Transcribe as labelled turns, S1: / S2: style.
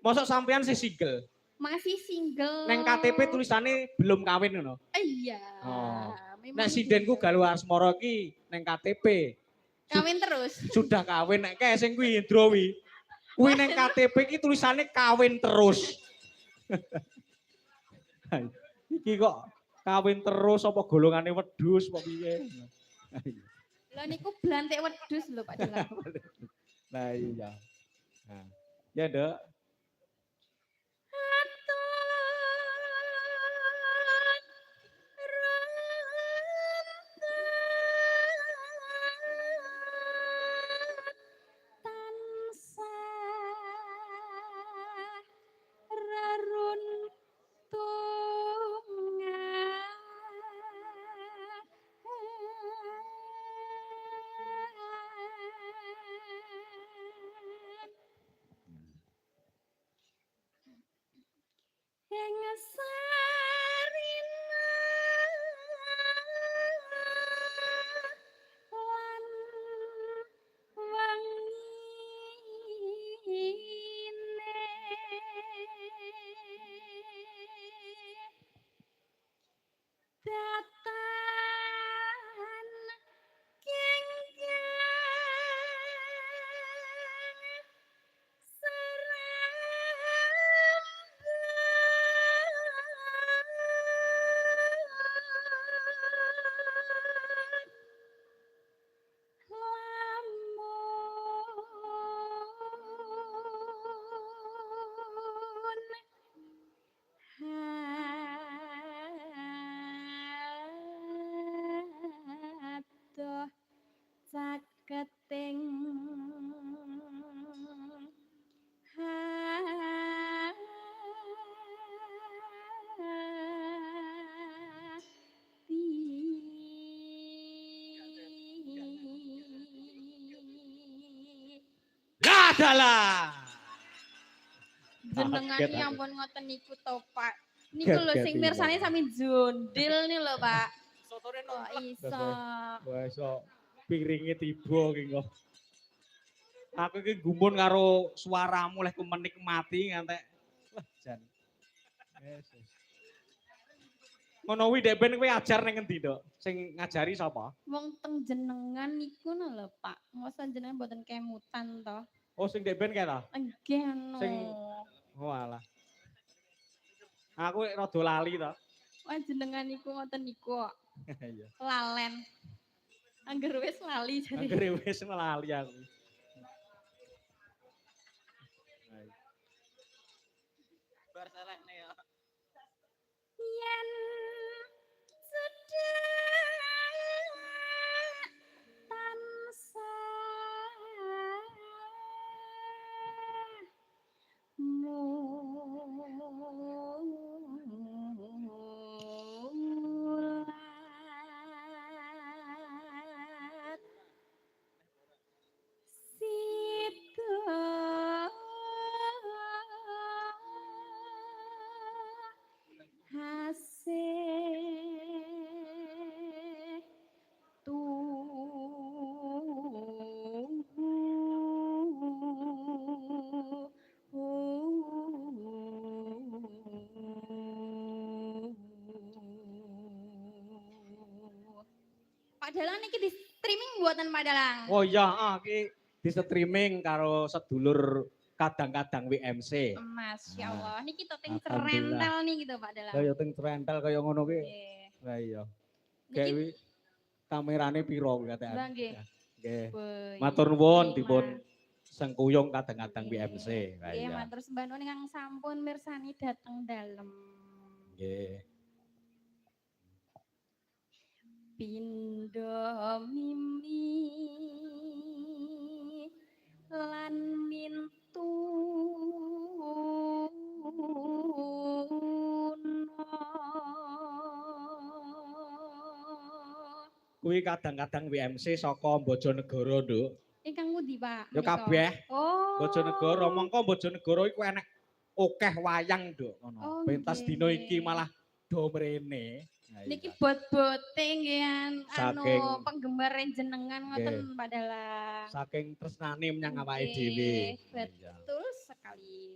S1: Mosok sampean sih single.
S2: Masih single.
S1: Neng KTP tulisannya belum kawin ngono.
S2: Iya.
S1: Oh. Nek
S2: Memang
S1: sindenku
S2: single.
S1: galu asmara ki neng KTP.
S2: Kawin terus.
S1: Sudah kawin nek kae sing kuwi Indrowi. Kuwi neng KTP ki tulisannya kawin terus. Iki kok kawin terus apa golongane wedhus apa piye?
S2: Lah niku blantik wedhus lho Pak Dalang.
S1: Nah iya. Nah, ya Dok.
S2: Caketing
S1: Lah dalah.
S2: jenengan
S1: Kaget
S2: iki
S1: aku.
S2: ampun ngoten niku to, Pak. Niku lho sing
S1: Kaget
S2: mirsani
S1: iya.
S2: sami jondil nih lho, Pak.
S1: Sotone
S2: Kok iso.
S1: Wah iso piringe tiba ki kok. Aku iki gumun karo suaramu leh ku menikmati ngantek wah jan. Yesus. Ngono kuwi dek ben kowe ajar ning endi, Dok? Sing ngajari sapa?
S2: Wong teng jenengan niku lho, Pak. Mosok jenengan mboten kemutan to.
S1: Oh sing dek ben kae ta?
S2: Nggih no.
S1: Sing oh alah. Aku rada lali to.
S2: Wah jenengan niku ngoten niku kok.
S1: Iya.
S2: Lalen. Angger wis lali jadi.
S1: Anggere wis lali aku. Bar selekne ya.
S2: Yen sedang tansah mulat sida hasih Pak Dalang niki di streaming buatan Pak Dalang.
S1: Oh iya, iki di streaming karo sedulur kadang-kadang WMC.
S2: Masya Allah, niki toting
S1: Alhamdulillah.
S2: cerentel nih gitu Pak Dalang.
S1: Kaya teng trentel kaya ngono ki.
S2: Nggih.
S1: Lah iya.
S2: Niki
S1: Kayak kamerane piro katean.
S2: Lah nggih.
S1: Nggih.
S2: Boy,
S1: Matur nuwun
S2: Mas.
S1: dipun sengkuyung kadang-kadang
S2: Nggih.
S1: WMC. Lah
S2: Nggih,
S1: iya.
S2: matur sembah nuwun ingkang sampun mirsani dateng dalem.
S1: Nggih.
S2: Pindho mimi lan mintuna.
S1: Kuwi kadang-kadang WMC saka Bojonegoro, Nduk.
S2: Ingkang pundi, Pak?
S1: Ya
S2: Menika?
S1: kabeh.
S2: Oh.
S1: Bojonegoro, mongko Bojonegoro iku enek akeh wayang, Nduk, ngono.
S2: Oh,
S1: Pentas
S2: nggih.
S1: dina iki malah do mrene. Nah,
S2: Niki
S1: iya.
S2: bot-bote nggih
S1: Saking-
S2: penggemar jenengan ngoten Pak Dalang.
S1: Saking tresnane menyang awake dhewe.
S2: Nggih, betul sekali.